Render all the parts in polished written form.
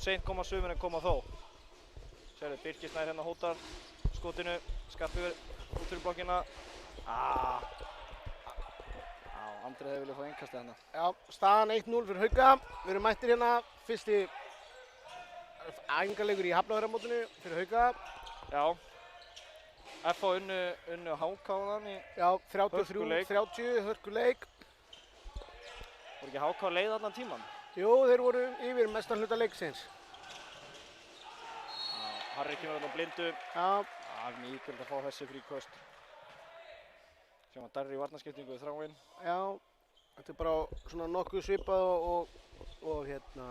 seint koma sumir en koma þó. Sérðu, Birkir Snær hérna hótar skotinu, skarp yfir út fyrir blokkina. Andri hefði viljað fá innkastið hérna. Já, staðan 1-0 fyrir Hauka. Við erum mættir hérna fyrsti æfingarleikur í Hafnarfjarðarmótinu fyrir Hauka. Já. FH unnu HK þarna í Já, 33-30 hörkuleik. Voru ekki HK leið allan tíman? Jú, þeir voru yfir mestan hluta leiksins. Harry kemur þarna blindu. Já. Mikilvægt að fá þessi fríkost. Sem að Darri í varnarskiptingu við Þráinn. Já, þetta er bara svona nokkuð svipað og hérna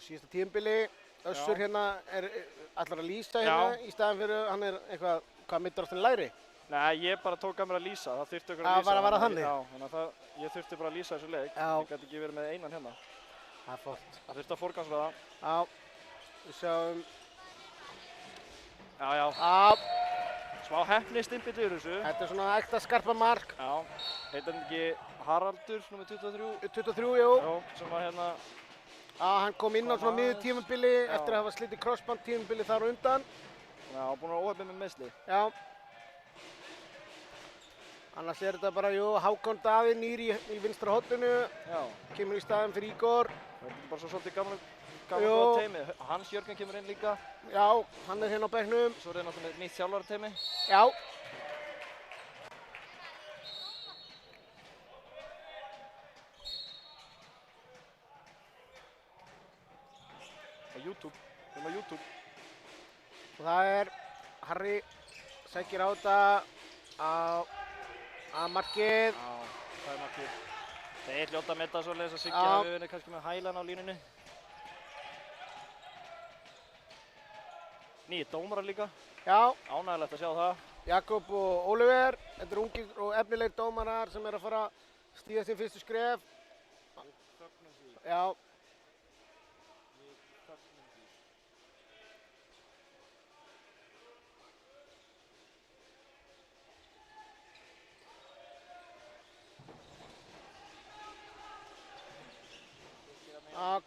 síðasta tímabili. Össur hérna ætlar að lýsa hérna í staðinn fyrir hann er hvað middur áttin læri? Nei, ég bara tók að mér að lýsa, það þurfti okkur að lýsa. Það var að þannig? Já, þannig að ég þurfti bara að lýsa þessu leik. Já. Ég gæti ekki verið með einan hérna. Það er flott. Það þurfti að forgangsraða. Já, við sjáum. Já. Smá heppni stimpið yfir þessu. Þetta er svona ekta skarpa mark. Já, heitir hann ekki Haraldur, nr. 23? 23, jú. Já, sem var hérna. Já, hann kom inn á svona miður tímabili eftir að hafa slitið crossband tímabili þar á undan. Já, búinn að vera óheppinn með meiðsli. Já. Annars er þetta bara, jú, Hákon Davíð nýr í vinstra horninu. Já. Kemur í staðinn fyrir Ígor. Það er bara svo svolítið gaman góða teimi. Hans Jörgen kemur inn líka. Já, hann er hérna á bekknum. Svo er það náttúrulega nýtt þjálfarateimi. Já. YouTube. Við erum á YouTube. Og það er Harry sækir á þetta að markið. Já, það er markið. Þeir hljóta að metta svoleiðis að Siggi hafi verið kannski með hælan á línunni. Nýjir dómarar líka. Já. Ánægilegt að sjá það. Jakob og Oliver. Þetta eru ungir og efnilegir dómarar sem er að fara að stíga sín fyrstu skref. Já.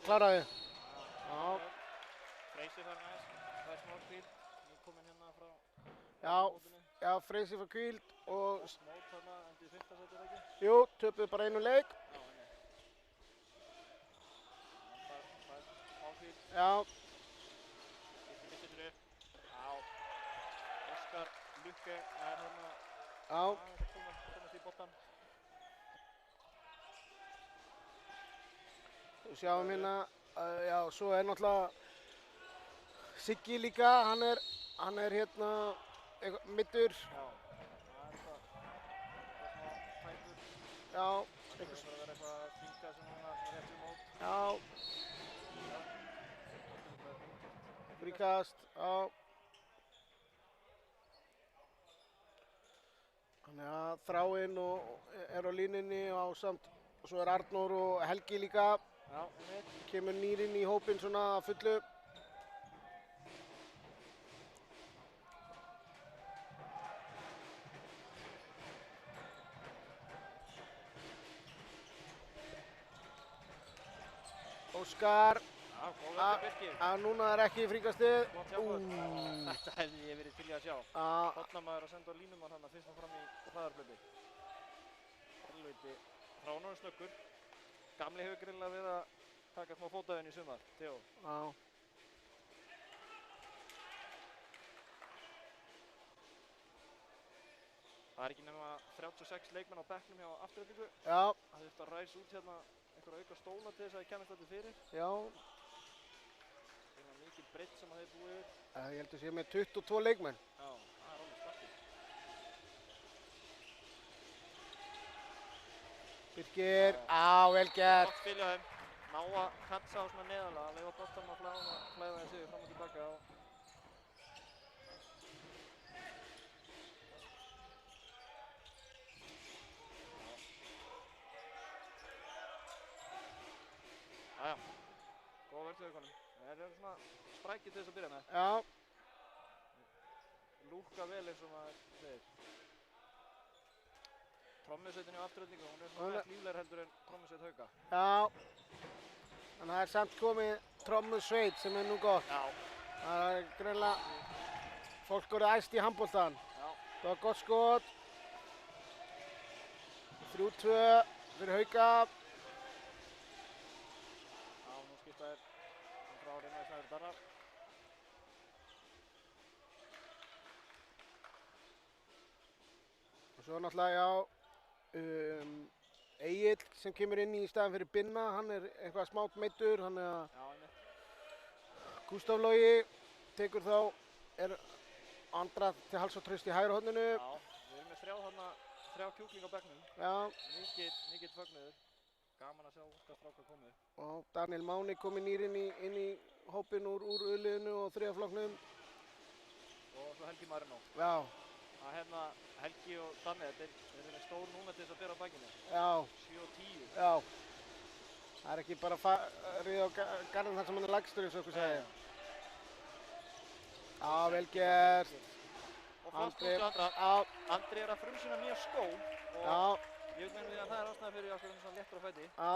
Kláraði. Já. Freysi þar næst, það er smá kvíld, nú kominn hérna frá mótinu. Já, Freysi frá kvíld og Mót þarna endið í 5. sæti ekki? Jú, töpuðu bara einu leik. Já, einu. Það er smá kvíld. Já. Getur upp. Já. Óskar Lukke er hérna. Já. Komast í boltan. Við sjáum hérna, já, svo er náttúrulega Siggi líka, hann er hérna middur. Já, það er það smá tæpur. Já. Það verður að vera eitthvað að þynga sem núna rétt við mót. Já. Fríkast, já. Þannig að Þráinn er á línunni ásamt, og svo er Arnór og Helgi líka. Já, kemur nýr inn í hópinn svona fullu. Óskar. Já, góð veitur Birkir. Núna er ekki fríkastið. Þetta hefði ég verið til í að sjá. Hotnamaður að senda á línumann hann að fyrst og fram í hraðarhlaupi. Helviti. Þráinn er snöggur. Gamli hefur greinlega við að taka smá fótaðinn í sumar, Theo. Já. Það er ekki nema 36 leikmenn á bekknum hjá Aftureldingu. Já. Það þurfti að ræsa út hérna einhverja auka stóla til þess að það kemist þetta fyrir. Já. Það er mikið breytt sem að þeir búið yfir. Ég held að sé með 22 leikmenn. Já, það er alveg startið. Birkir, vel gert. Gott spil hjá þeim. Ná að katsa á svona neðarlega, leifa boltanum að flæða þessi fram og tilbaka. Jæja, góða verk hjá ykkurinn. Þeir eru svona sprækir til þess að byrja með. Já. Lúkka vel eins og maður segir. Trommusveitin hjá Aftureldingu, hún er svona líflegar heldur en trommusveit Hauka. Já. En það er samt komið trommusveit sem er nú gott. Já. Það er greinilega, fólk voru æst í handboltan. Já. Það var gott skot. 3-2 fyrir Hauka. Já, nú skipta þér frá reyna í snæður Darra. Og svo náttúrulega, já, Egill sem kemur inn í staðinn fyrir Binna, hann er eitthvað smátt meiddur, hann er að Já, einmitt. Gústaf Logi tekur þá, er andrað til hals og traust í hægra horninu. Já, við erum með þrjá kjúkling á bekknum. Já. Mikill fögnuður. Gaman að sjá hvað strákar komið. Og Daniel Máni kominn inn í hópinn úr U-liðinu og þriðja flokknum. Og svo Helgi Marino. Já. Það hérna, Helgi og Danni, þeir eru með stór númer til þess að bera á bakinu. Já. 7 og 10. Já. Það er ekki bara farið á garðin þar sem hann er lægstur eins og okkur segja. Já, vel gert. Og flott skot til Andra. Andri er að frumsýna nýja skó. Og ég veit meina því að það er ástæða fyrir okkur svona léttur á fæti. Já.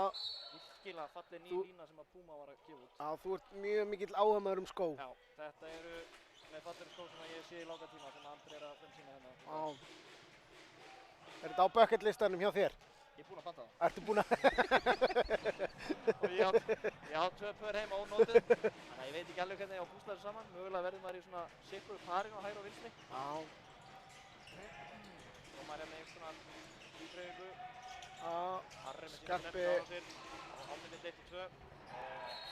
Virkilega falleg ný lína sem að Puma var að gefa út. Já, þú ert mjög mikill áhugamaður um skó. Já, þetta eru með fallegri skó sem ég sé í langa tíma sem Andri er að frumsýna hérna. Já. Er þetta á bucket listanum hjá þér? Ég er búinn að panta það. Ertu búinn að? Og ég á 2 pör heima ónótið. Þannig að ég veit ekki alveg hvernig ég á að púsla þessu saman. Mögulega verður maður í svona sikkur parinn á hægri og vinstri. Já. Og maður er með einhvers konar ídreifingu. Já. Harri með sína Skarpi. á sér. Á hálfmyndið 1-2.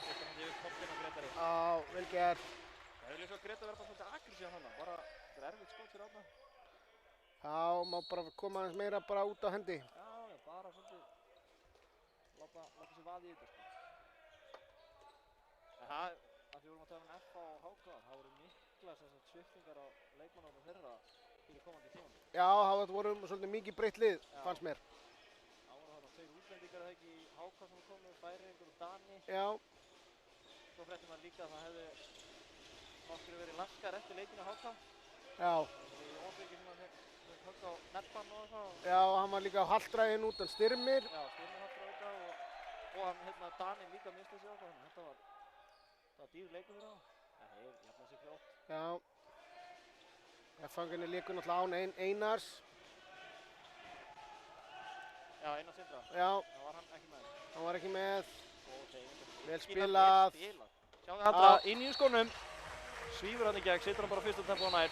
Settur hann yfir poppinn á Gretari. Já, vel gert. Það hefur líka Greta verið bara svolítið aggressívan hana. Bara, þetta er erfitt skot fyrir Árna. Já, má bara koma aðeins meira bara út á hendi. Já, bara svolítið láta sig vaða í þetta sko. En það, af því við vorum að tala um FH og HK, það voru mikla sviptingar á leikmannarnir þeirra fyrir komandi tímandi. Já, það voru svolítið mikið breytt lið, fannst mér. Það voru þarna 2 útlendingar eða ekki í HK sem komu, Færeyingur og Dani. Já. Svo fréttum maður líka að það hefði nokkru verið laskar eftir leikinu á HK. Já. Það var óbyrgi sem hann högg á neppan og eitthvað. Já, hann var líka á haltræðin út en Styrmir. Já, Styrmir haltræði og hann hérna Dani líka misti sig á það. Þetta var dýr leikur fyrir hann. En þeir jafnaði sig fljótt. Já. F-fanginni leikur náttúrulega án Einars. Já, Einar Sindra. Já. Það var hann ekki með. Hann var ekki með. Vel spilað. spilað. Sjáðu Andra í nýjum skónum. Svífur hann í gegn, situr hann bara fyrst tempo á nær.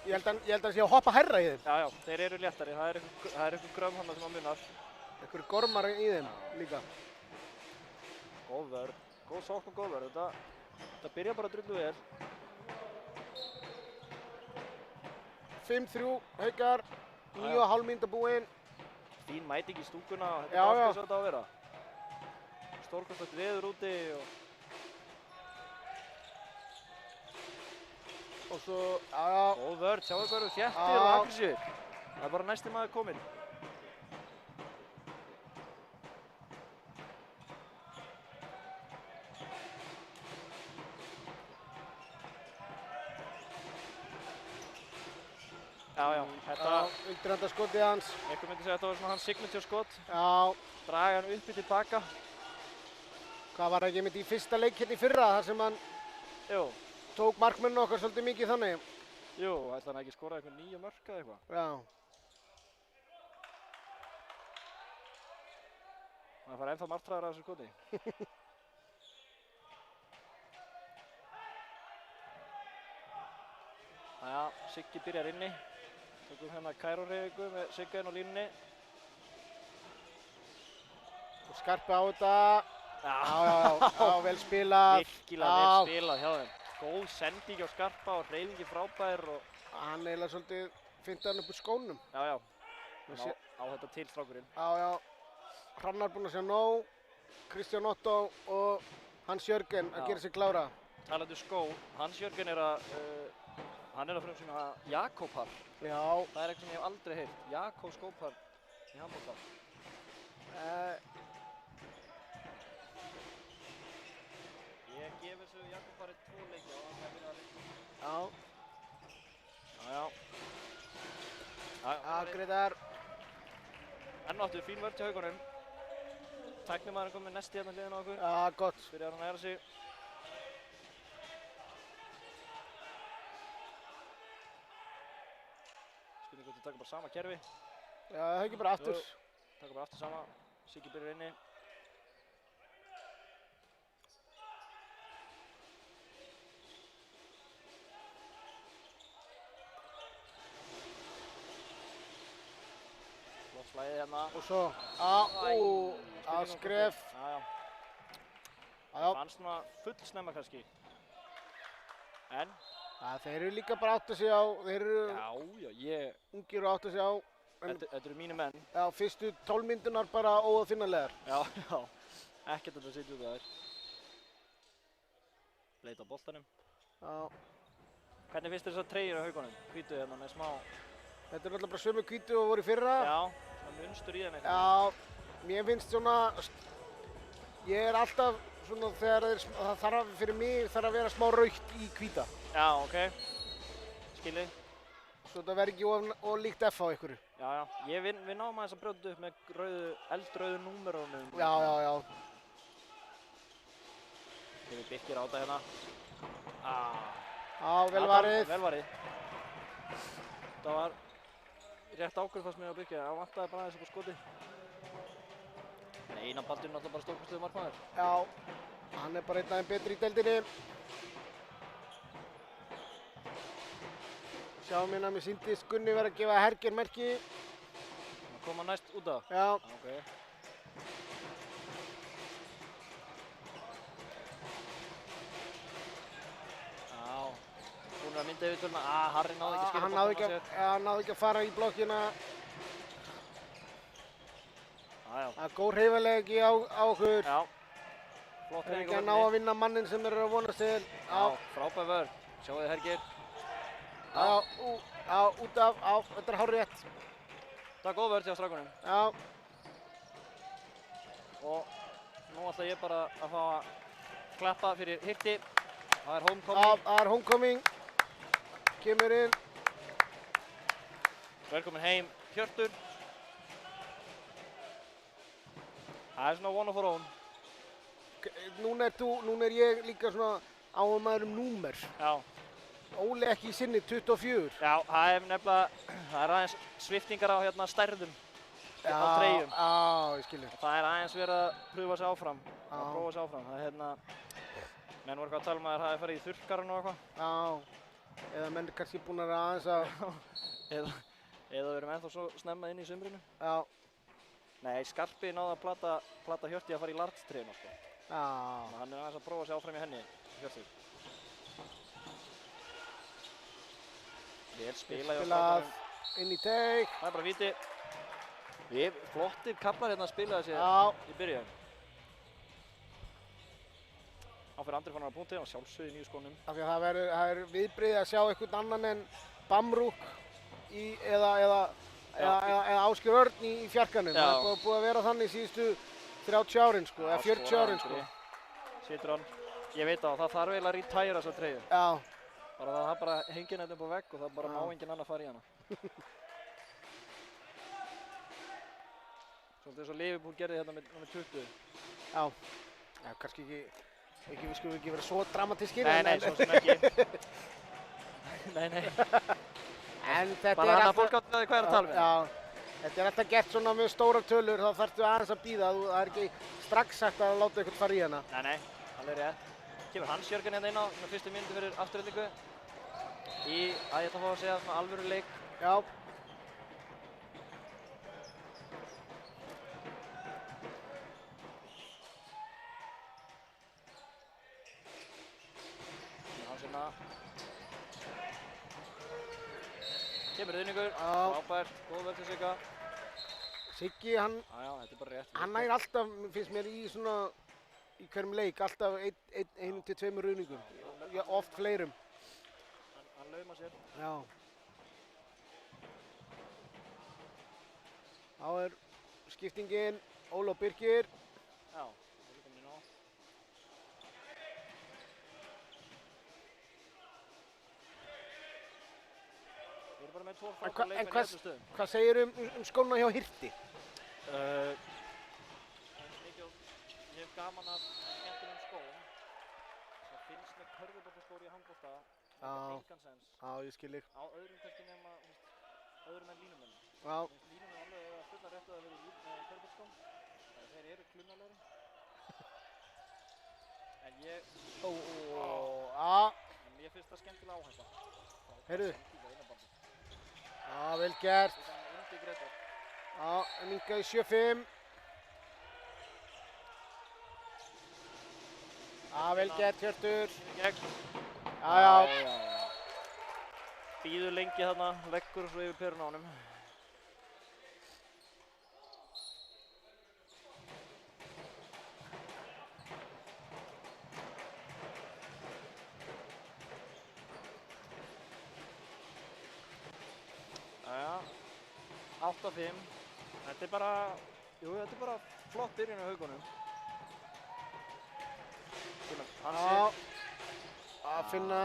Ég held að hann sé að hoppa hærra í þeim. Já, já, þeir eru léttari. Það er einhver grömm hann sem hann munar. Einhverjir gormar í þeim líka. Góð vörn, góð sókn og góð vörn. Þetta byrja bara drullu vel. 5-3, Haukar. 9,5 mínúta búinn. Fín mæting í stúkuna. Þetta Já, er já. allt eins og þetta á að vera. Stórkostlegt veður úti og Og svo, já. góð vörn, sjáu hvað eru þéttir Já. og aggressífir. Það er bara næsti maður kominn. Já, já, þetta, Undirhanda skotið hans. einhver myndi segja að þetta var svona hans signature skot. Já. Draga hann uppi tilbaka. Hvað var það ekki mitt í fyrsta leik hérna í fyrra þar sem hann Jú, tók markmenninu okkar svolítið mikið þannig. jú, ætla hann ekki að skora eitthvað 9 mörk eða eitthvað. Já. Það fara ennþá marktræðar af þessu skoti. Jæja, Siggi byrjar inni. Tökum hérna Kæró-hreyfingu með Sigga inn á línunni. Og Skarpi á þetta. Já, vel spilað. Virkilega vel spilað hjá þeim. Góð sending á Skarpa og hreyfingi frábær og Hann eiginlega svolítið fyndi hann upp úr skónum. já, já. Við Hann á þetta til strákurinn. Já. Hrannar búinn að sjá nóg. Kristján Otto og Hans Jörgen að Já. gera sig klára. Talandi um skó, Hans Jörgen er að hann er að frumsýna Jakobpar. Já. Það er eitthvað sem ég hef aldrei heyrt. Jakob skópar í handbolta. Ég gef þessu Jakobpari 2 leiki og hann er byrjað að leika. Já. Já. Greitar. Enn áttu fín vörn til Haukunum. tæknimaðurinn komið næst hérna hliðina á okkur. Já, gott. Byrjar að næra sig. Spurning hvort við taka bara sama kerfi. Já, það er ekki bara aftur. Taka bara aftur sama. Siggi byrjar inni. Flott slæðið hérna. Og svo, skref. Já. Já. Fannst svona full snemma kannski. En? Já, þeir eru líka bara átt að sig á, þeir eru ungir og átt að sig á. Þetta eru mínu menn. Já, fyrstu 12 mínúturnar bara óaðfinnanlegar. Já. Ekkert að setja út af þér. Leita á boltanum. Já. Hvernig finnst þér þessar treyjur á haugunum? Hvítu hérna með smá... Þetta er alltaf bara sömu hvítu og voru í fyrra. Já, það munstur í þeim eitthvað. Já, mér finnst svona... Ég er alltaf svona þegar það þarf fyrir mig þarf að vera smá rautt í hvíta. Já, ok. Skilji. Svo þetta verður ekki of líkt F á ykkur. Já. Við náum aðeins að brjóta upp með eldrauðu númerunum. Já. Við Birkir á þetta hérna. Já, vel varið. Vel varið. Það var rétt ákvörð fannst mér að Birkir. Það vantaði bara aðeins upp á skoti. Einan Baldur er náttúrulega bara stórkostlegur markmaður. Já, hann er bara einn aðeins betri í deildinni. Sjáum hérna, mér sýndist Gunni verið að gefa Herger merki. Það koma næst út af? Já. Ok. Já. Búin að mynda yfir töluna. Harry náði ekki að skera boltann á sér. Hann náði ekki að fara í blokkina. Já. Það er góð hreyfanleiki á okkur. Já. Flott hreyfing á vörninni. Það er ekki að ná að vinna mannin sem eru að vonast til. Já, frábær vörn. Sjáu þið Herger. Já, út af, þetta er hárrétt. Það er góð vörn hjá strákunum. Já. Og nú ætla ég bara að fá að klappa fyrir Hirti. Það er homecoming. Já, það er homecoming. Kemur inn. Velkomin heim, Hjörtur. Það er svona one of our own. Núna er ég líka svona áhugaður númer. Já. Óli ekki í sinni 24. Já, það er nefnilega, það er aðeins sviftingar á hérna stærðum á treyjum. Já, ég skilur. Það er aðeins verið að prófa sig áfram. Það er hérna, menn voru eitthvað að tala um að það hefði farið í þurrkaran og eitthvað. Já, eða menn er kannski búin að aðeins að... eða við erum ennþá svo snemma inn í sumrinu. Já. Nei, Skarpi náði að plata Hjörti að fara í lartstreyjum sko. Já. Hann er aðeins að prófa sig áfram í henni, Hjörtur. Vel spilað hjá strákunum. Inn í teig. Það er bara víti. Flottir kaflar hérna að spila þessi í byrjun. Þá fyrir Andri Fannar á punkti og sjálfsögðu í nýju skónum. Af því að það er viðbrigði að sjá einhvern annan en Bamrúk eða Ásgeir Örn í fjarkanum. Það er búið að vera þannig síðustu 30 árin sko, eða 40 árin sko. Situr hann. Ég veit það þarf eiginlega að retæra þessa treyju. Já. Það bara hengir hérna upp á vegg og það bara má enginn annar fara í hana. Svolítið eins og Liverpool gerði hérna með 20. Já. Já, kannski við skulum ekki vera svo dramatískir. Nei, svo sem ekki. Nei. En þetta er bara alltaf... fólk átti að hvað er að tala með. Já. Þetta er alltaf gert svona með stóra tölur, þá þarftu aðeins að bíða. Það er ekki strax hægt að láta eitthvað fara í hana. Nei, alveg rétt. Kemur Hans Jörgen hérna inn á fyrstu mínútu fyrir afturhendingu í að ég ætla að fá að segja svona alvöru leik. Já. Hans hérna. Kemur Þunningur, frábært, góð vörð til Sigga. Siggi, hann... Já, þetta er bara rétt. Hann nær alltaf, finnst mér, í hverjum leik, alltaf 1 til 2 ruðningum. Oft fleirum. Hann lauma sér. Já. Þá er skiptingin, Ólaf Birkir. Já, það er komin inn á. Við erum bara með 2 frábæra leikmenn í öllum stöðum. Hvað segir skóna hjá Hirti? Mikið gaman af skemmtilegum skóm. Það finnst með körfuboltaskór í handbolta. Það er engan sens. Já, ég skil þig. Á öðrum kannski nema, öðrum en línumenn. Já. Línumenn alveg eiga fulla rétt að vera í körfuboltaskóm. Þeir eru klunnalegri. En ég... En mér finnst það skemmtilega áhætta. Heyrðu. Já, vel gert. Já, en minkaði 7-5. Já, vel gert, Hjörtur. Já. Bíður lengi þarna, leggur svo yfir perun á honum. Jæja, 8-5. Þetta er bara, þetta er bara flott byrjun á Haukunum. Að finna,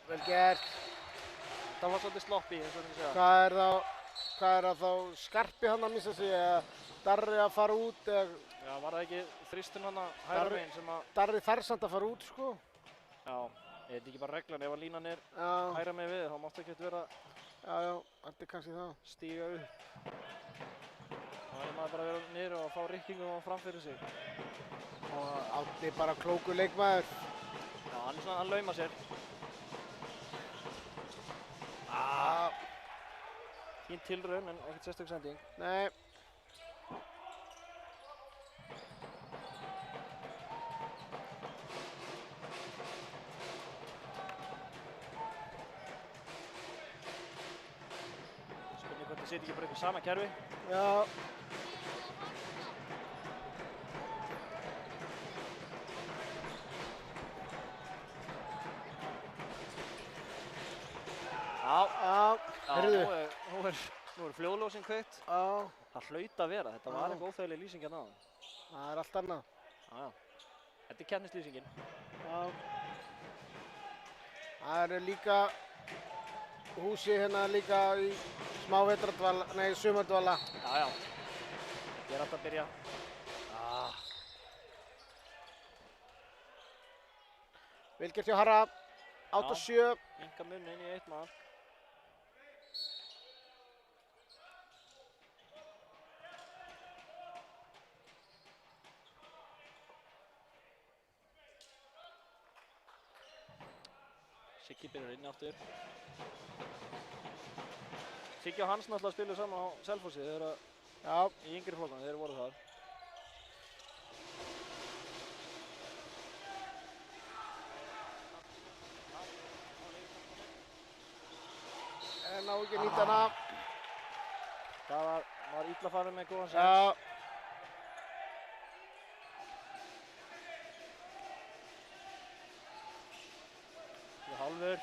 vel gert. Það var svolítið sloppy, eins og það segja. Hvað er það þá Skarpi hann að missa sig, eða Darri að fara út, eða... Já, var það ekki þristun hann að hægra megin sem að... Darri þarf samt að fara út, sko. Já, ég veit ekki bara reglan, ef að línan er hægra megin við, þá máttu ekki vera... Já, þetta er kannski það. Stíga upp. Þá verður maður bara að vera niður og fá rykkingum og fram fyrir sig. Og Árni bara klókur leikmaður. Já, hann laumar sér. Fín tilraun, en ekkert sérstök sending. Nei. Spurning hvort það sitja ekki bara upp í sama kerfi. Já. Heyrðu. Nú er fljóðljósin kveikt. Já. Það hlaut að vera, þetta var eitthvað óþægileg lýsing hérna áðan. Það er allt annað. Já. Þetta er keppnislýsingin. Já. Það eru líka húsi hérna líka í smá sumardvala. Já. Ég er alltaf að byrja. Vel gert hjá Harra. 8-7. Minka munnin í 1 mark. Siggi byrjar inn aftur. Siggi og Hans náttúrulega spiluðu saman á Selfossi í yngri flokkunum, þeir voru þar. En ná ekki að nýta hana. Það var illa farið með góðan sens. Já. Hálfur.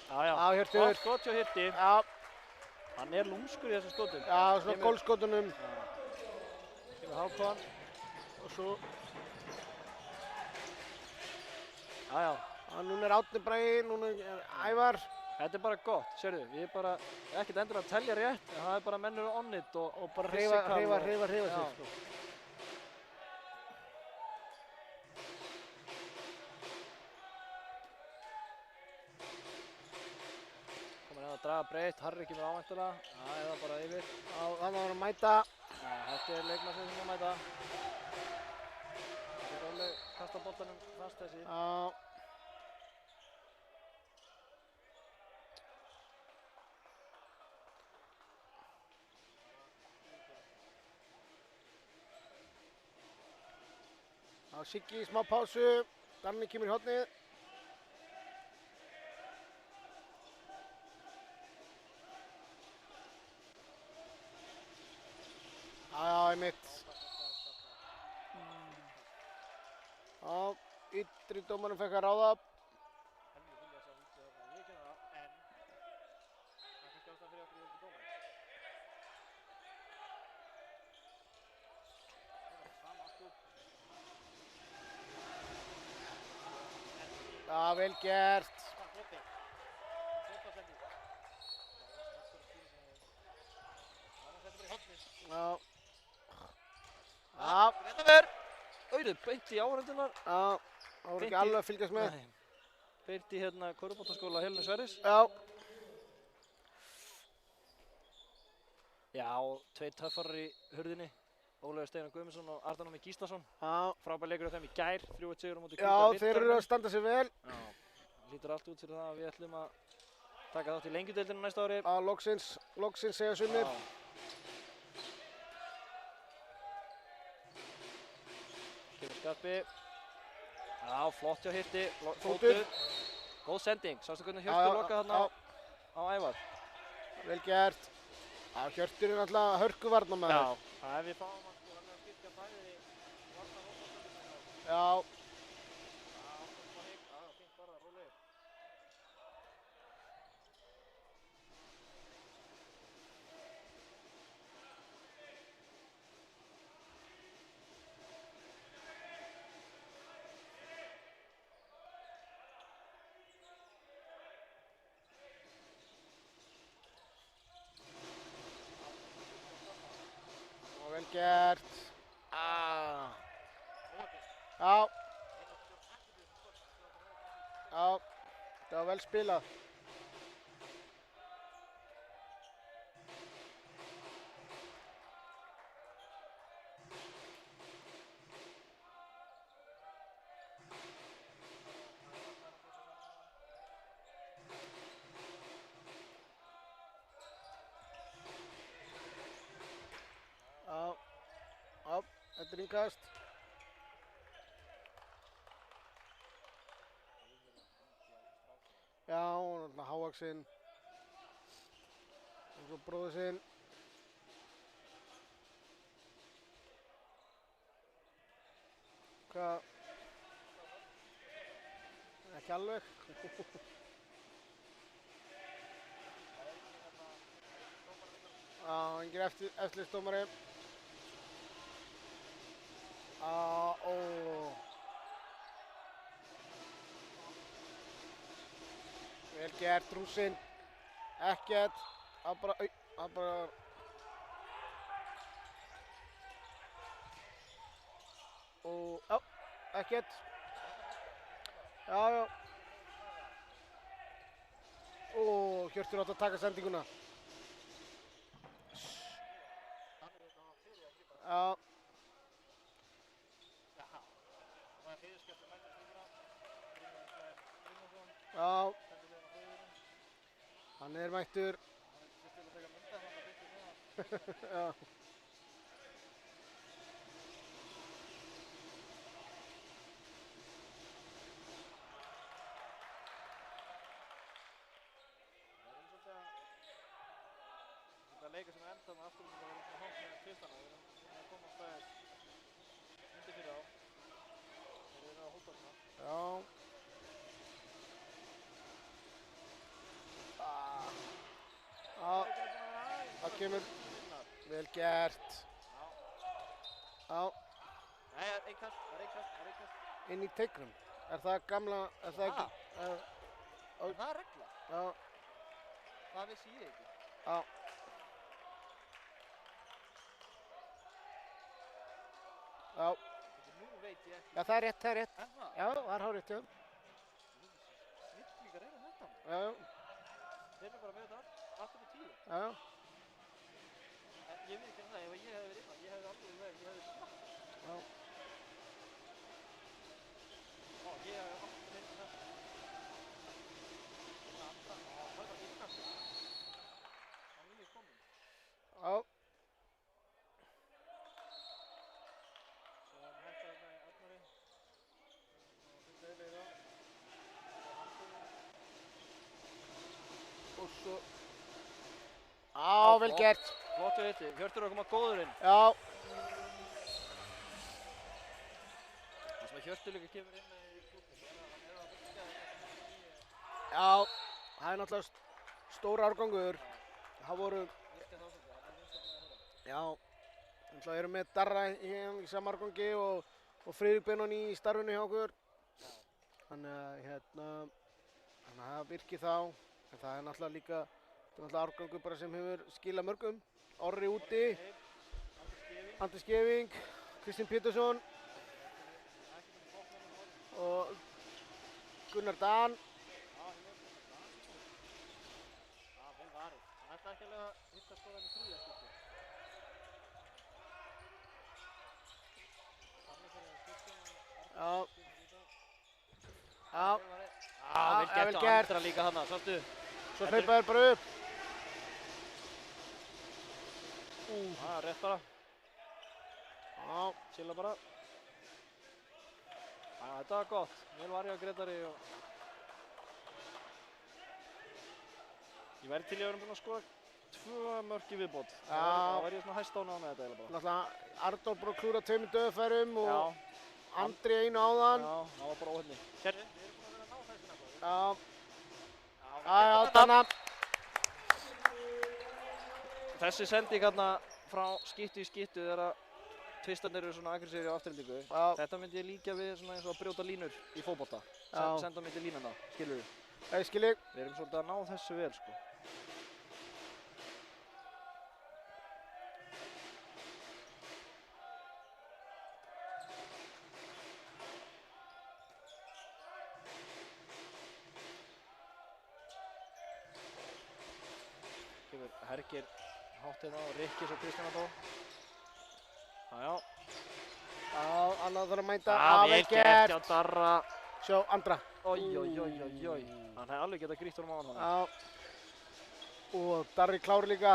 Já, Hjörtur. Gott skot hjá Hirti. Já. Hann er lúmskur í þessum skotum. Já, svona gólfskotunum. Kemur Hákon. Og svo... Já. Núna er Árni Bragi, núna er Ævar. Þetta er bara gott, sérðu. Við erum bara ekkert endur að telja rétt, en það er bara menn eru on it og bara hreyfa sig, sko. Að draga breytt, Harri kemur ávæntulega, eða bara yfir. Já, þannig að mæta. Já, þetta er leikmannsveit sem að mæta. Það er alveg kasta boltanum fast þessi. Já. Siggi í smá pásu, Danni kemur í hornið. Einmitt. Já, ytri dómarinn fekk að ráða. Já, vel gert. Já. Já. Þetta verður. Auðvitað, beint í áhörðunar. Já, það voru ekki alveg að fylgjast með. Nei. Beint í hérna Körfuboltaskóla Helenu Sverris. Já. Já, tveir töffarar í hurðinni. Ólafur Steinar Guðmundsson og Arnar Ómi Gíslason. Já. Frábær leikur af þeim í gær, 3-1 sigur á móti Já, þeir eru að standa sig vel. Já. Lítur allt út fyrir það að við ætlum að taka þátt í lengjudeildinu næsta ári. Já, loksins segja sumir. Kemur Skarpi. Já, flott hjá Hirti. Fótur. Góð sending. Sástu hvernig Hjörtur lokaði þarna á Ævar? Vel gert. Já, Hjörtur er náttúrulega hörkuvarnarmaður. Já. Ef við fáum hann sko, hann er að styrkja bæði varnar og sóknarleikurinn. Já. Fínt bara, rólegir. Vel gert. Já. Já, það var vel spilað. Já, þetta er innkast. Já, hann er hávaxinn. Og svo bróður sinn. Hvað? Ekki alveg. Já, engin eftirlitsdómari. Vel gert, rússinn. Ekkert. Það bara... Já, ekkert. Já. Hjörtur átt að taka sendinguna. Já. Já. Hann er mættur. Já. Það leika sem enda með afturlýsingar verður svona hótt með tvistana. Við erum að koma á stæðis undir fyrir á. Þeir eru að hóta svona. Já. Það kemur. Vel gert. Já. Nei, það er einkast. Inn í teignum. Er það gamla, er það ekki? Það er regla. Já. Það vissi ég ekki. Já. Já. Nú veit ég ekki. Já, það er rétt. Er það? Já, það er hárrétt, já. Snillíkar eru þetta. Já. Þeir eru bara með þetta aftur í 10. Já. En ég veit ekki um það, ef ég hefði verið innan, ég hefði aldrei verið, ég hefði snatt. Já. Ég hefði aldrei verið þetta. Það var bara innkastur. Hann er komin. Já. Svo hann hætti þarna í Arnari. Og fyrir deilir það. Og svo... Já, vel gert. Flott við þetta. Hjörtur er að koma góður inn. Já. Það sem að Hjörtur líka kemur inn með í klúbni, hann er að byggja þetta. Já, það er náttúrulega stór árgangur. Það voru... Virkja þá svolítið, hann er vinstaklega að höra. Já, náttúrulega erum með Darra í sama árgangi og Friðrik Benóni í starfinu hjá okkur. Þannig að það virkir þá. En það er náttúrulega líka, þetta er náttúrulega árgangur bara sem hefur skilað mörgum. Orri úti, Andi Skeving, Kristinn Pétursson og Gunnar Dan. Já, vel varið. Hann ætlaði ekki alveg að hitta skoðan í þriðja skipti. Já. Vel gert og Andra líka þarna, sástu? Svo hlaupaður bara upp. Rétt bara. Já. Chilla bara. Þetta var gott. Vel varið á Grétari og... Ég væri til í að vera búinn að skoða 2 mörk í viðbót. Það var ég svona hæstánað með þetta eiginlega bara. Náttúrulega Arnór búinn að klúra 2 döðfærum og Andri einu áðan. Já, það var bara óheppni. Sérðu, við erum búin að vera að ná þessina góð. Já, Danna. Þessi sending hérna frá skittu í skittu þegar að tvistarnir eru svona aggressífir á afturhendingu. Þetta myndi ég líka við svona eins og að brjóta línur í fótbolta. Senda milli línuna, skilur við? Ég skilji. Við erum svolítið að ná þessu vel, sko. Kemur Hergir hátt hérna og Rikkis og Kristján Adó. Já. Annað þarf að mæta. Vel gert hjá Darra. Sjá Andra. Oj. Hann hefði alveg getað grýtt honum á hann. Já. Og Darri klári líka.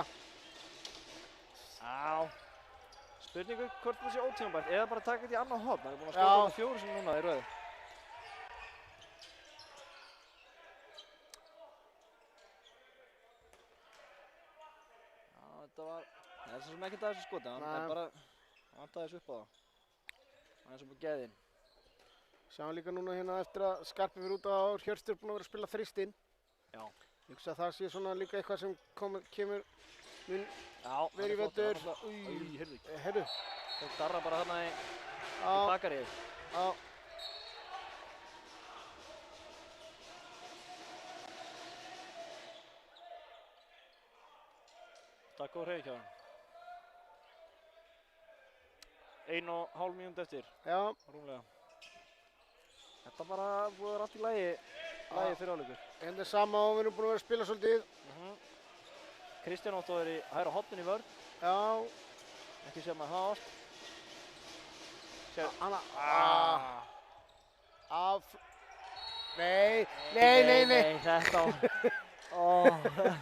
Já. Spurningu hvort það sé ótímabært eða bara taka þetta í annað horn. Hann er búinn að skjóta þetta 4 sinni núna í röð. Já, þetta var... Það er svo sem ekkert að þessu skoti. Hann er bara... Hann vantaði þessu upp á það. Hann er svo búinn geðinn. Sjáum líka núna hérna eftir að Skarpi fyrir út á Hjörtur búinn að vera að spila þristinn. Já. Ég hugsa að það sé svona líka eitthvað sem kemur mun verið í vetur. Heyrðu. Tók Darra bara þarna í bakarið. Já. Takk og hreyð hjá hann. 1,5 mínúti eftir. Já. Rúmlega. Þetta bara búið að vera allt í lagi fyrir áleikur. Hérna er sama og við erum búin að vera að spila svolítið. Kristján Otto er í hægra horninu í vörn. Já. Ekki sér maður það oft. Hanna. Nei.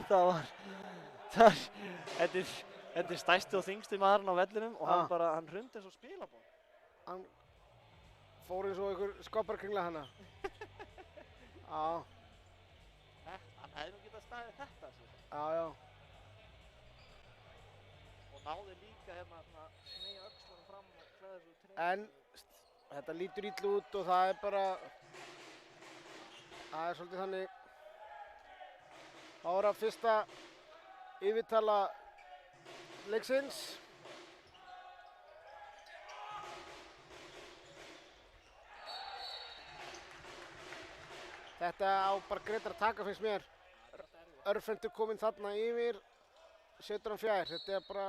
Þetta var... Þetta er stærsti og þyngsti maðurinn á vellinum og hann hrundi eins og spilaborð. Hann fór eins og einhver skopparkringla hana. Já. Hann hefði nú getað staðið þetta, sér. Já. Og náði líka hérna að smeygja öxlunum fram og klæða þessu treyju. En þetta lítur illa út og það er bara... Það er svolítið þannig... Það var að fyrsta yfirtala leiksins. Þetta á bara Grétar að taka finnst mér. Örfendur kominn þarna yfir, setur hann fjær. Þetta er bara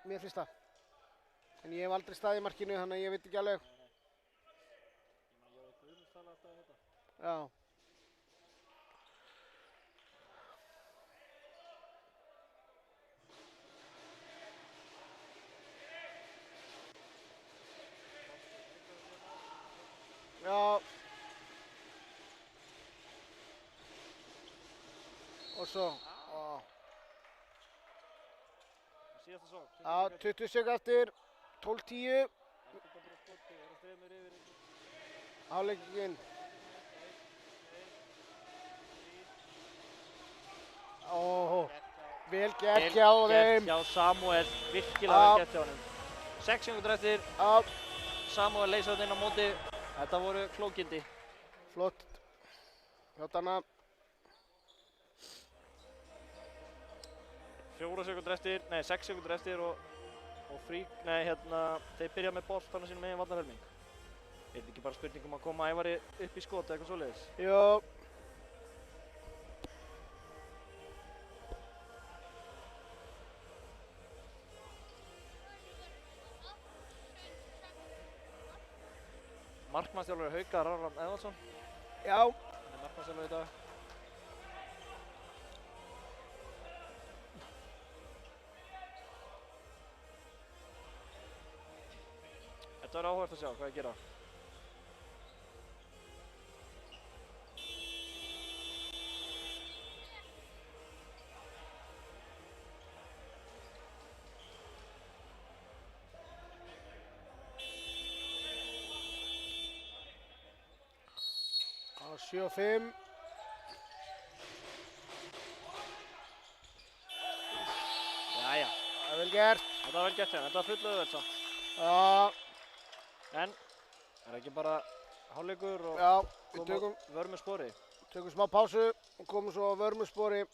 mér finnst það. En ég hef aldrei staðið í markinu þannig að ég veit ekki alveg. Ég var Guðmundsdal alltaf á þetta. Já. Já. Og svo. Síðasta sókn. Já, 20 sekúndur eftir. 12:10. Hálfleikinn. Vel gert hjá þeim. Vel gert hjá Samúel. Virkilega vel gert hjá honum. 6 sekúndur eftir. Samúel leysa þetta inn á móti. Þetta voru klókindi. Flott. Hjá Danna. 4 sekúndur eftir, nei 6 sekúndur eftir og þeir byrja með boltanum sínum megin varnarhelming. Er þetta ekki bara spurning um að koma Ævari upp í skot eða eitthvað svoleiðis? Jó. Markmannsþjálfari Hauka, Rárland Eðvaldsson. Já. Hann markmannsþjálfari í dag. Þetta verður áhugavert að sjá hvað ég gera. Á 7-5. Jæja. Það er vel gert. Þetta var vel gert hérna, þetta var full auðvelt samt. Já. En, er ekki bara hálfleikur og Já, við tökum vörmuspori? Tökum smá pásu og komum svo á vörmuspori.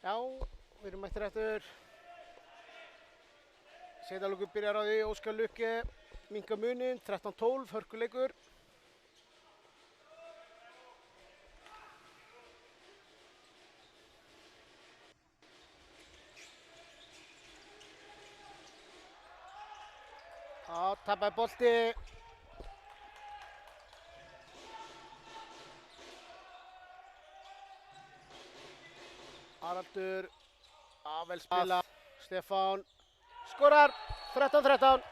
Já, við erum mættir eftir. Seinalöku byrjar á því, Óskar Lukke minnka muninn, 13-12, hörkuleikur. Já, tapaði bolti. Haraldur, vel spila, Stefán skorar, 13-13.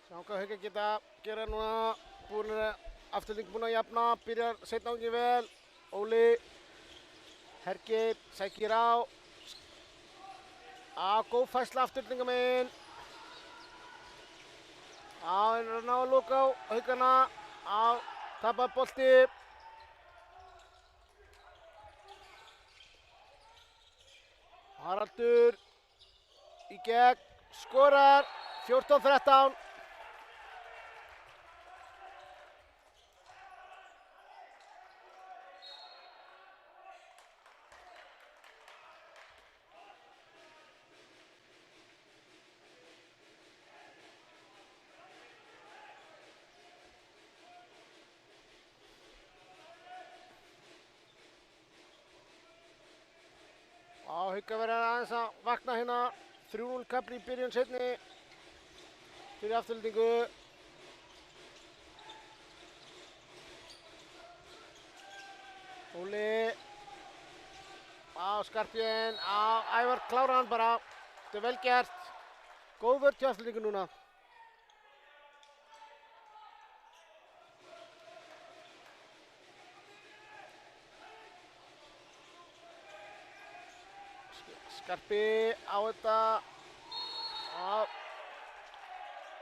Sjáum hvað Haukar geta gera núna, Afturelding búin að jafna, byrjar seinna ángi vel, Óli, Hergir, sækir á, góð færsla Aftureldinga megin, er að ná að loka á Haukarna, tapaði bolti, Haraldur í gegn, skorar, 14-13. Haukar verður aðeins að vakna hérna, 3-0 kafli í byrjun seinni fyrir Aftureldingu. Óli, Skarpjén, Ævar klára hann bara, þetta er vel gert, góð vörn hjá Aftureldingu núna. Skarpi á þetta,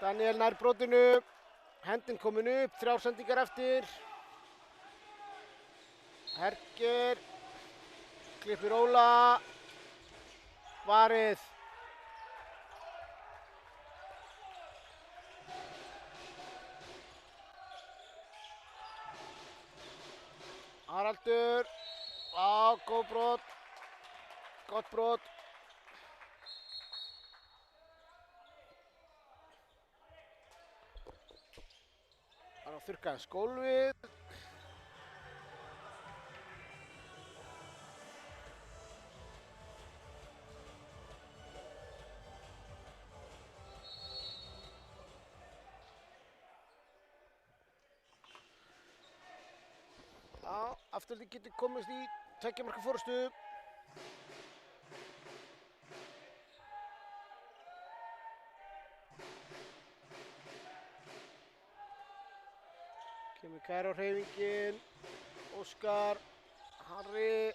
Daniel nær brotinu, hendin komin upp, 3 sendingar eftir. Hergir, klippir Óla, varið. Haraldur, góð brot, gott brot. Það er að þurrka aðeins gólfið. Afturelding getur komist í 2 marka forystu. Kemur Kær á hreyfingin, Óskar, Harri,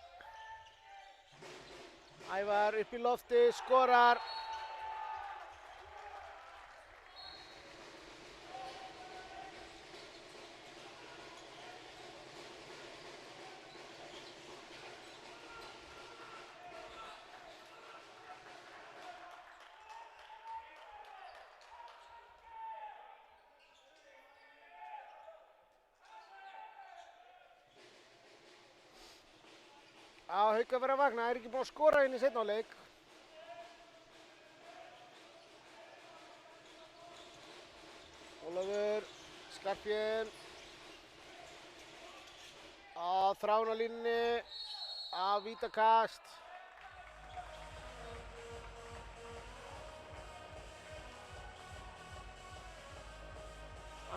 Ævar upp í lofti, skorar. Haukar verður að vakna, ekki búinn að skora inn í seinni hálfleik. Ólafur, Skarpjén, Þráinn á línunni, vítakast.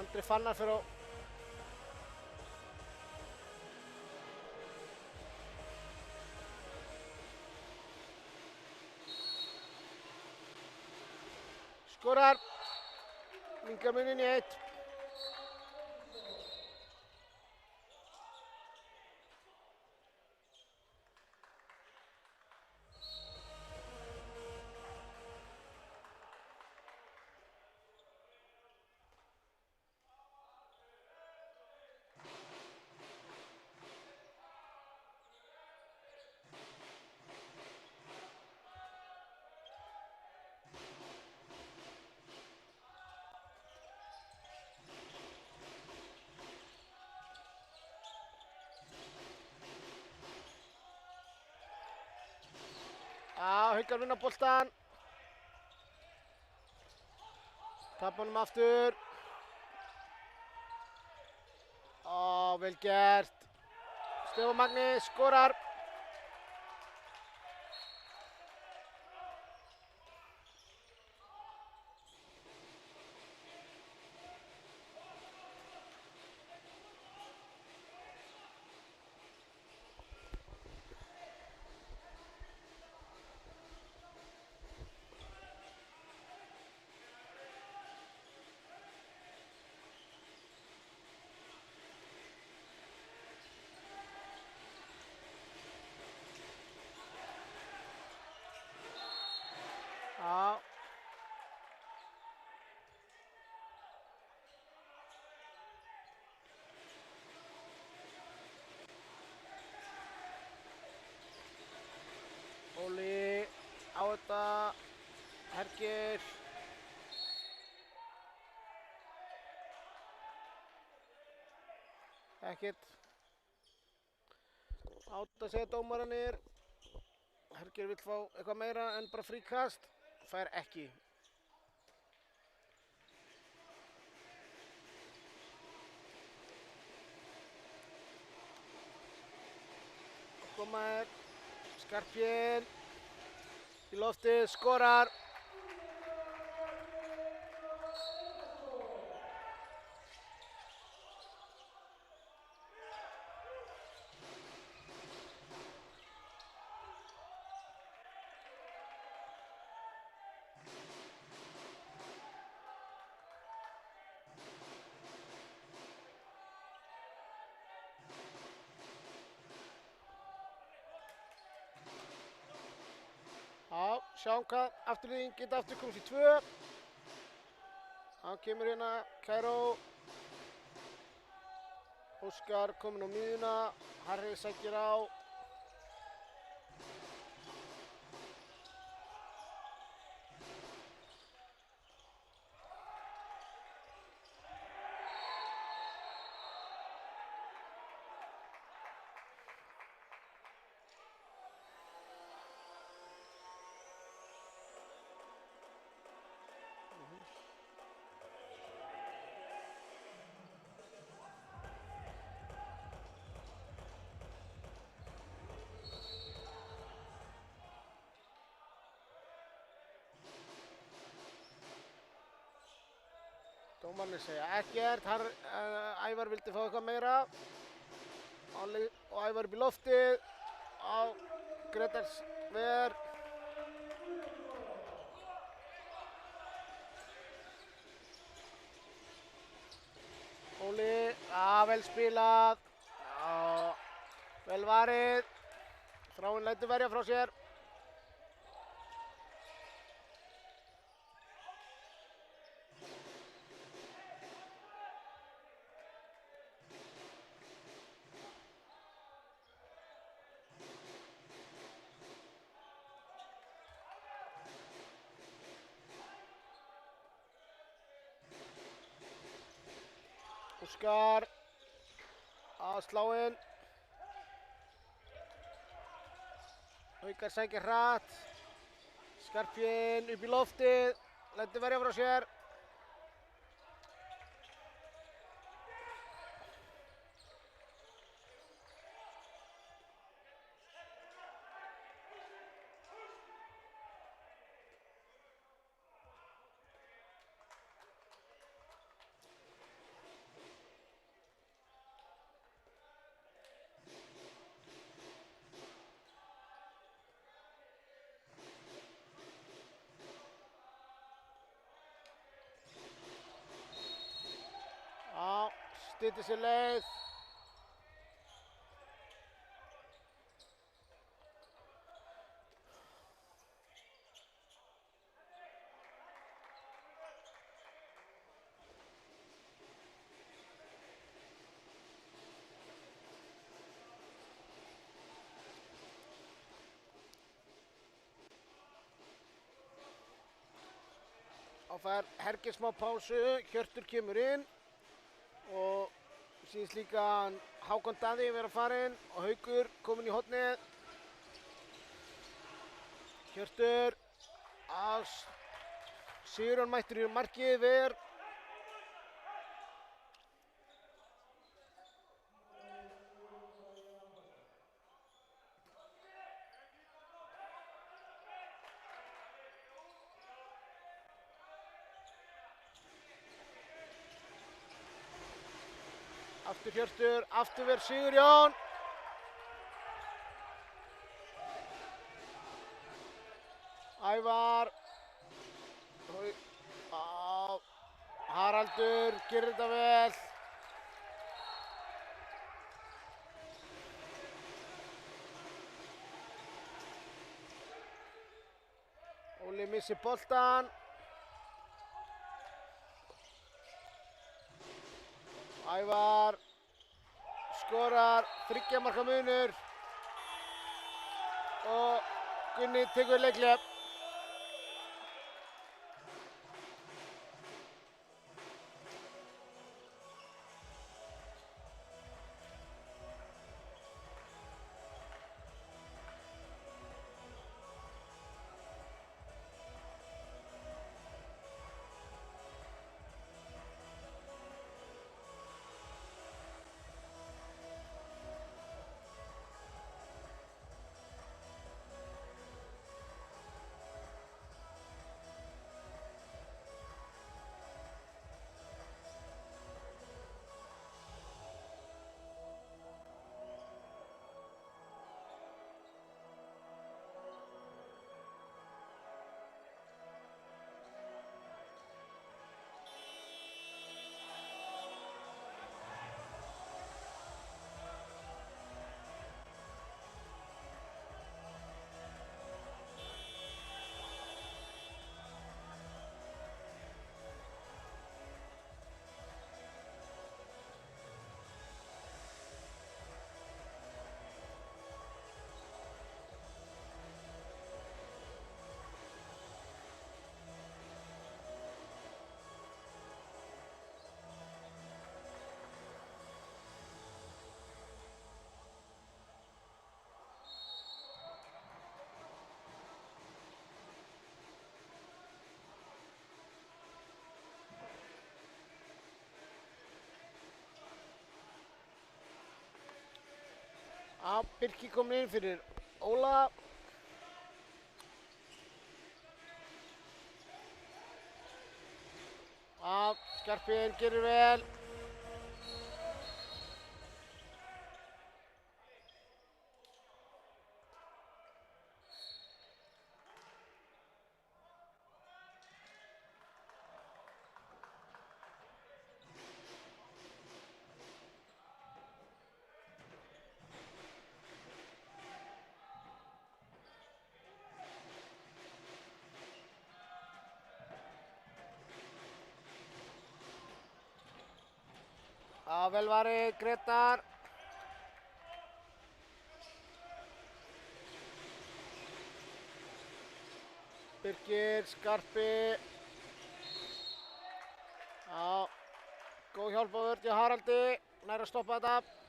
Andri Fannar fyrir á skorar, minkar muninn í 1. Haukar vinna boltan. Tapa honum aftur. Vel gert. Stefán Magni skorar. Já. Óli á þetta. Hergir. Ekkert. Átta segja dómararnir. Hergir vill fá eitthvað meira en bara fríkast. Fær ekki. Komaður. Skarpjén. Í loftið, skorar. Já, sjáum hvað afturliðin geta aftur komist í 2. Hann kemur hérna, Kæró. Óskar kominn á miðjuna. Harri sækir á. Dómarnir segja ekkert. Ævar vildi fá eitthvað meira. Og Ævar upp í loftið. Á Gretars ver. Óli, vel spilað. Vel varið. Þráinn lætur verja frá sér. Óskar að slá inn. Haukar sækir hratt. Skarpjén upp í loftið. Lætur verja frá sér. Styttir sér leið. Þá fær Hergir smá pásu, Hjörtur kemur inn og síðast líka Hákon Daði vera farinn og Haukur kominn í hornið. Hjörtur. Sigurjón mættur í markið, ver. Aftur Hjörtur, aftur ver Sigurjón. Ævar. Haraldur gerir þetta vel. Óli missir boltan. Ævar skorar, 3 marka munur og Gunni tekur leikhlé. Birkir komin inn fyrir Óla. Skarphéðinn gerir vel. Vel varið, Grétar. Birkir, Skarpi. Góð hjálp á vörn hjá Haraldi. Nær að stoppa þetta.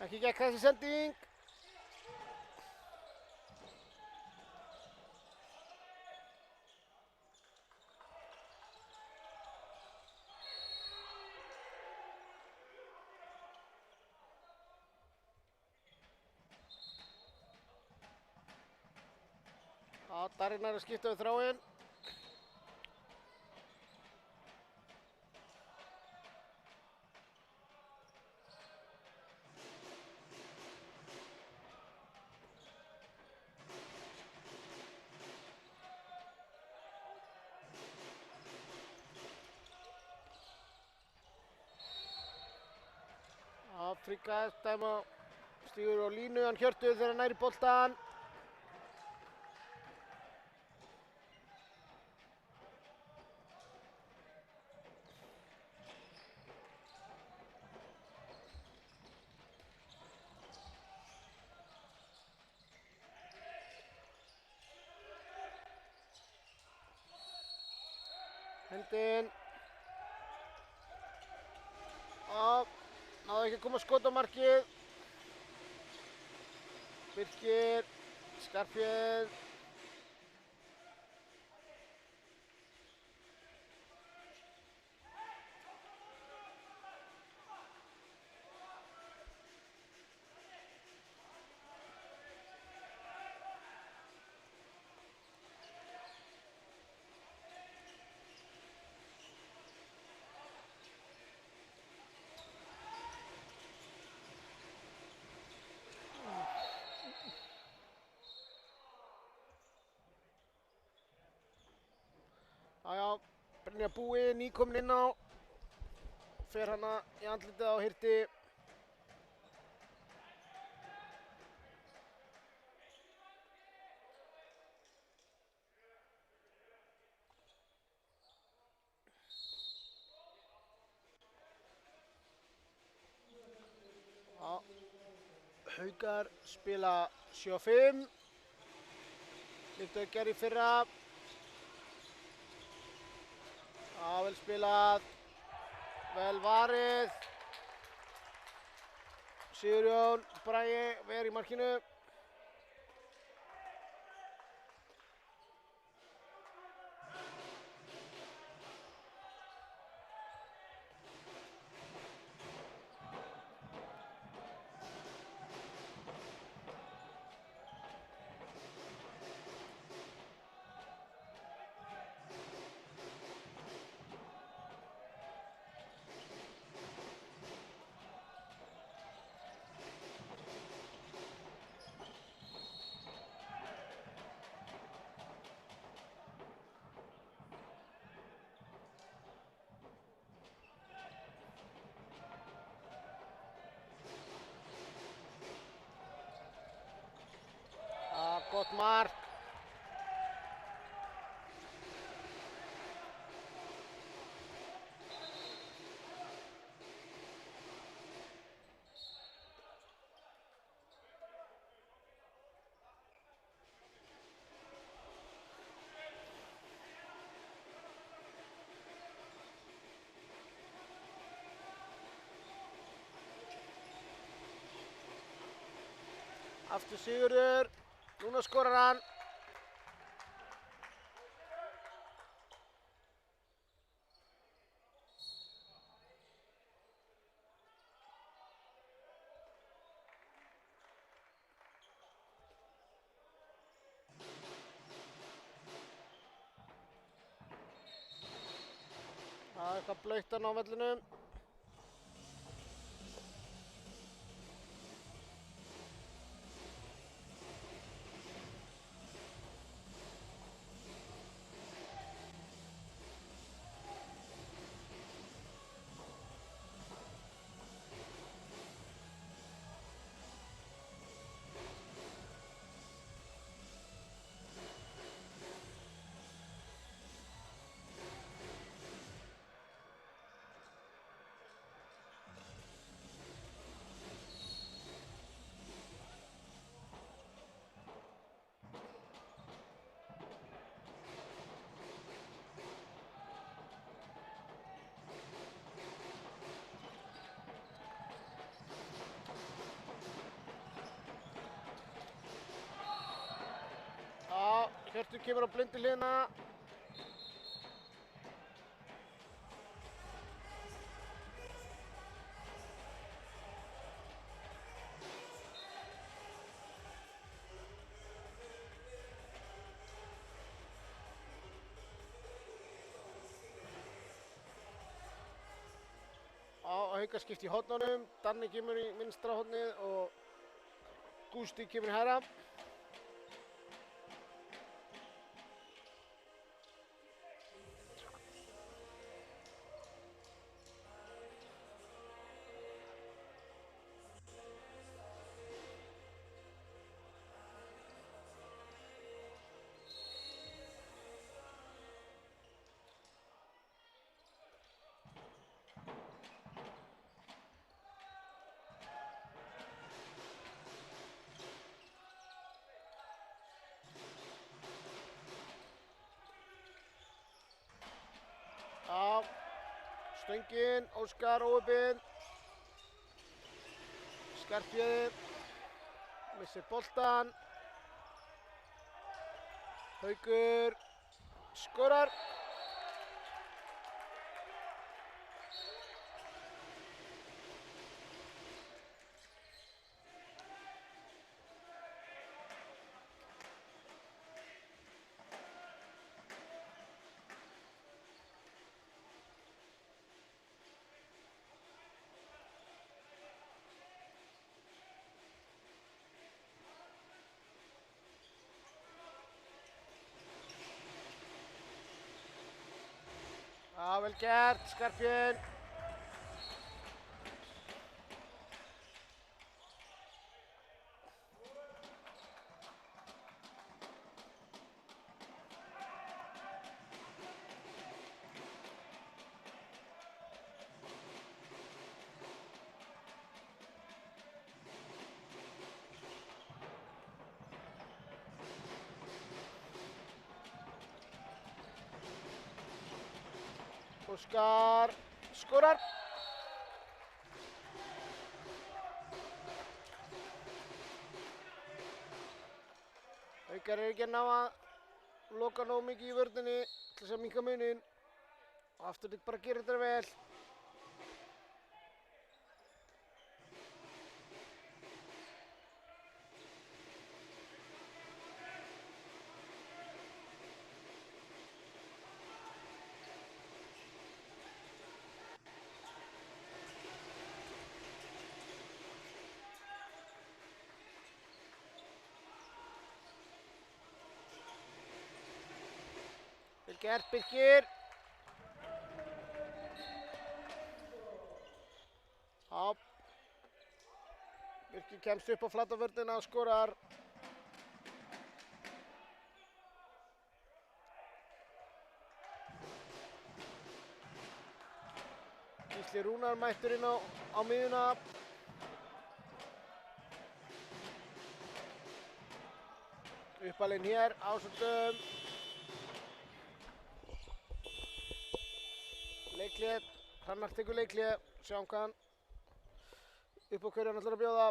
Ekki gekk þessi sending. Darri nær að skipta við þráinn. Frigga dæma stígur á línu, hann Hjörtur þegar hann nær í boltan. Hendinn. Náðu ekki að koma skot á markið. Birkir, Skarphéð. Já, Brynjar Búi nýkominn inn á. Fer hana í andlitið á Hirti. Já, Haukar spila 7-5. Líkt og þeir gerðu í fyrra. Já, vel spilað. Vel varið. Sigurjón Bragi ver í markinu. Gott mark. Aftur Sigurður. Núna skorar hann. Það er eitthvað blautt á vellinum. Hjörtur kemur á blindu hliðina. Haukar skipti í hornunum. Danni kemur í vinstra hornið og Gústi kemur í hægra. Stöngin, Óskar óheppinn. Skarphéðinn missir boltan. Haukur skorar. Já, vel gert, Skarphéðinn. Óskar skorar. Haukar ekki að ná að loka nógu mikið í vörninni til þess að minnka muninn. Afturlík bara gerir þetta vel. Vel gert, Birkir. Já. Birkir kemst upp á flata vörnina og skorar. Gísli Rúnar mættur inn á miðjuna. Uppalinn hér, Ásöndum. Leikhlé, Hrannar tekur leikhlé, sjáum hvað hann upp á hverju hann ætlar að bjóða.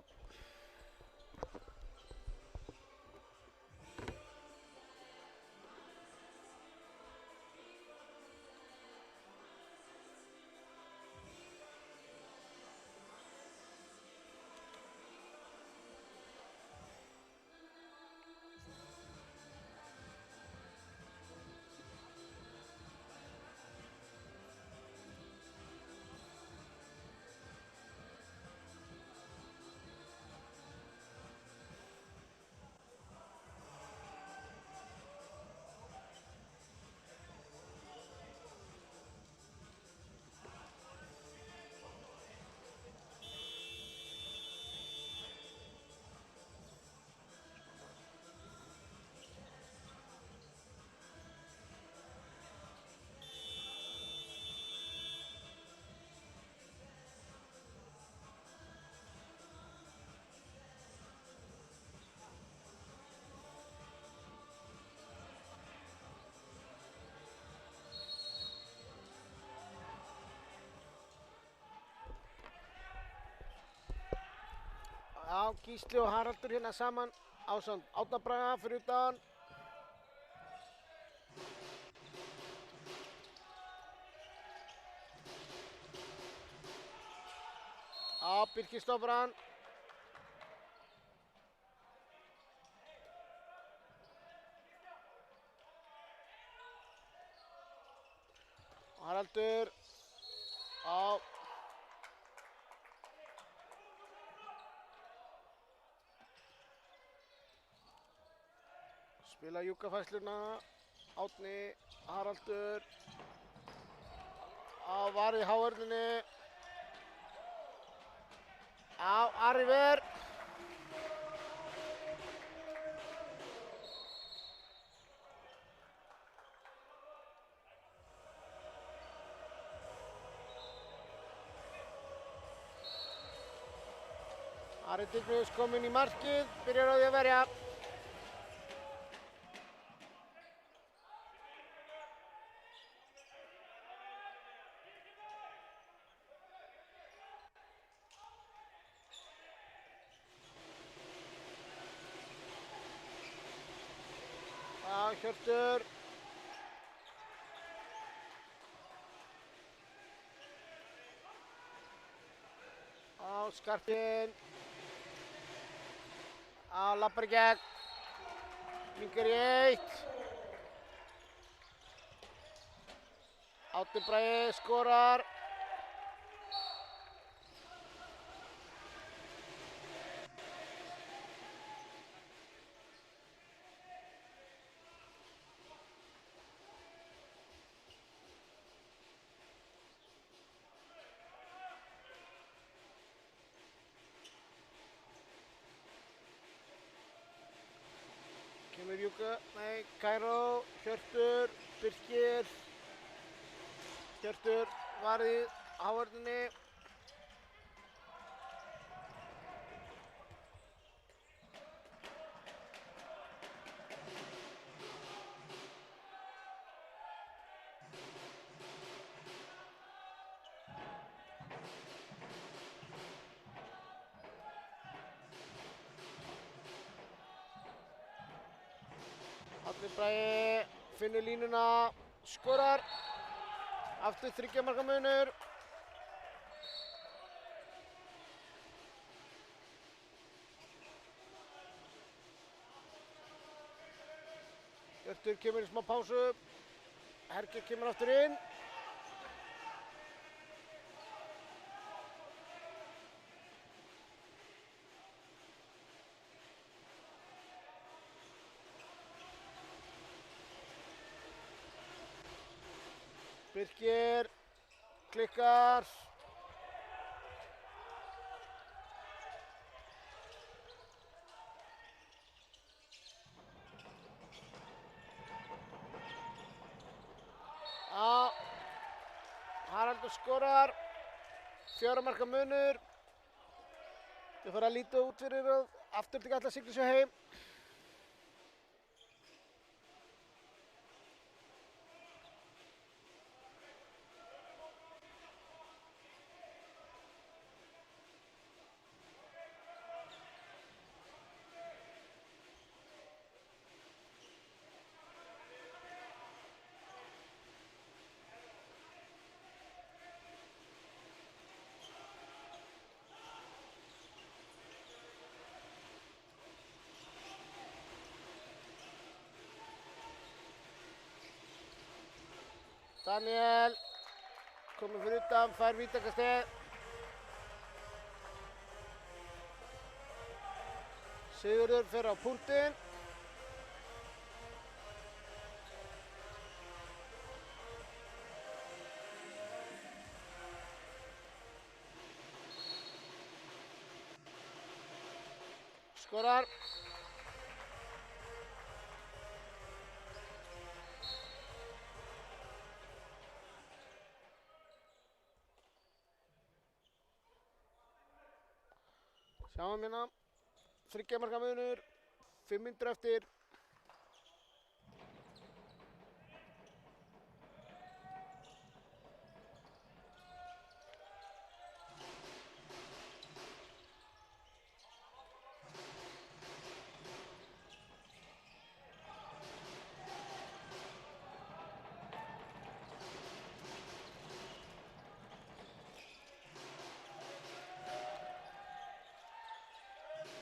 Já, Gísli og Haraldur hérna saman ásamt Árna Braga fyrir utan. Já, Birkir stoppar hann. Haraldur. Já. Spila júkafæsluna, Árni, Haraldur, var í hávörninni, Ari ver. Ari Dignius kominn í markið, byrjar á því að verja. Hjörtur. Á Skarpinn. Á lappar í gegn. Minnkar í 1. Árni Bragi skorar. Kemur Júka, nei, Kæró, Hjörtur, Birkir. Hjörtur varið á vörninni. Árni Bragi finnur línuna, skorar. Aftur 3 marka munur. Hjörtur kemur í smá pásu. Herger kemur aftur inn. Birkir klikkar. Já, Haraldur skorar. 4 marka munur. Þau fara að líta út fyrir að aftur til ætla að sigla sig heim. Daniel komið fyrir utan, fær vítakastið. Sigurður fer á punktinn. Skorar. Sjáum hérna, 3 marka munur, 5 mínútur eftir.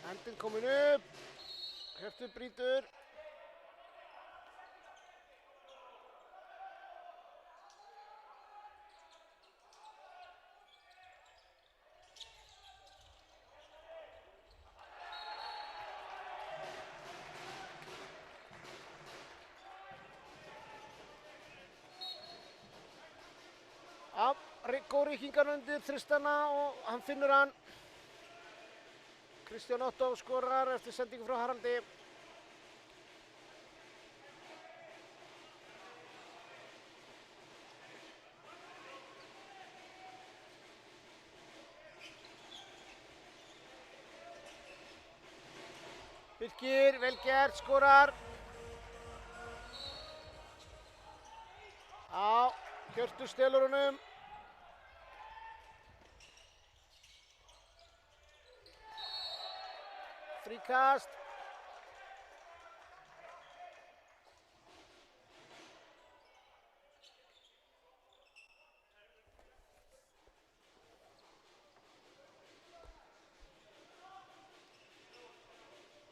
Hendin komin upp, Hjörtur brýtur. Já, góð rýkingar undir Tristana og hann finnur hann. Kristján Otto skorar eftir sendingu frá Haraldi. Birkir, vel gert, skorar. Já, Hjörtur stelur honum. Fríkast.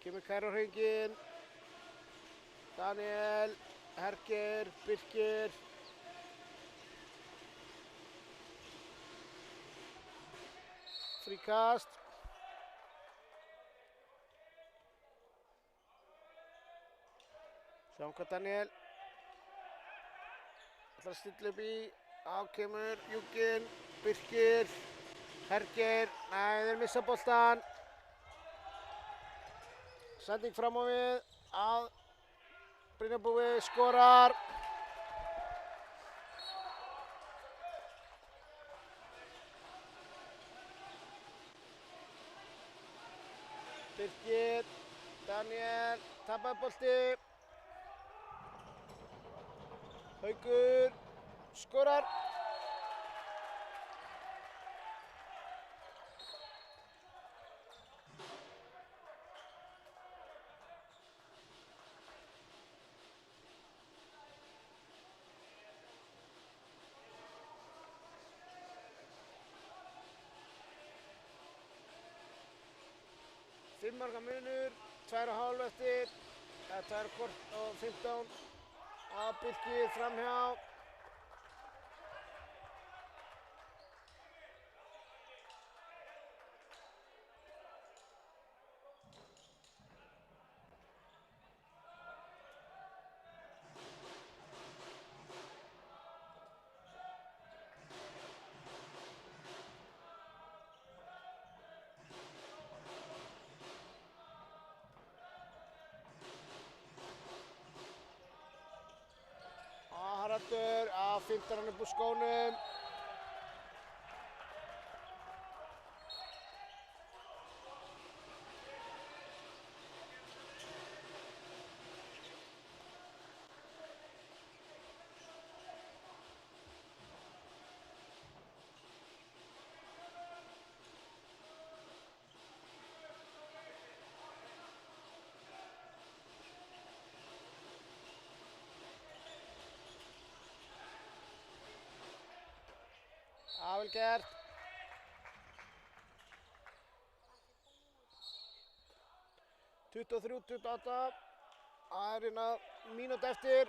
Kemur Kæra á hringinn. Daniel, Herger, Birkir. Fríkast. Sjáum hvað Daniel ætlar að stilla upp í. Kemur Júkin, Birkir, Herger. Nei, þeir missa boltan. Sending fram á við að Brynjarbúi skorar. Birkir, Daniel, tapaði bolti. Haukur skorar. Fimm marka munur, 2,5 eftir, 2 kort og 15 að Birkir framhjá. Haraldur að fintar hann upp úr skónum. Vel gert. 23-28. Það er hérna mínútu eftir.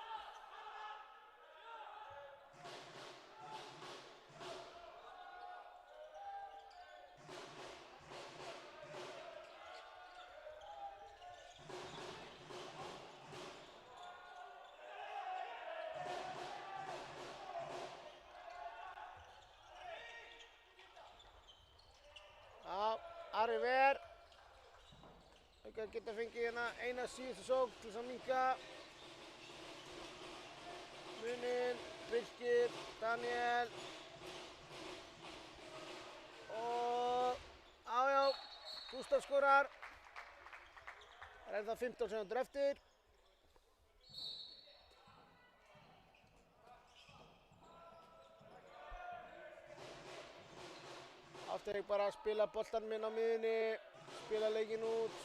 Ari Ver. Haukar geta fengið hérna eina síðustu sókn til þess að minnka muninn. Birkir, Daniel og Gústaf skorar. Það er ennþá 15 sekúndur eftir. Aftur ég bara að spila boltan minn á miðunni, spila leikinn út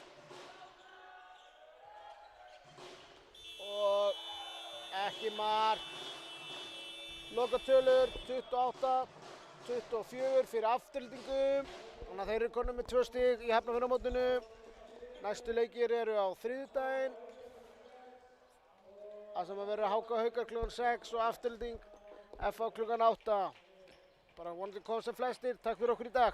og ekki mark. Lokatölur 28-24 fyrir Aftureldingu. Þannig að þeir eru konum með 2 stig í Hafnarfjarðarmótinu. Næstu leikir eru á þriðjudaginn. Það sem að vera HK Haukar klukkan 6 og Afturelding FH klukkan 8. Bara vonandi komast sem flestir. Takk fyrir okkur í dag.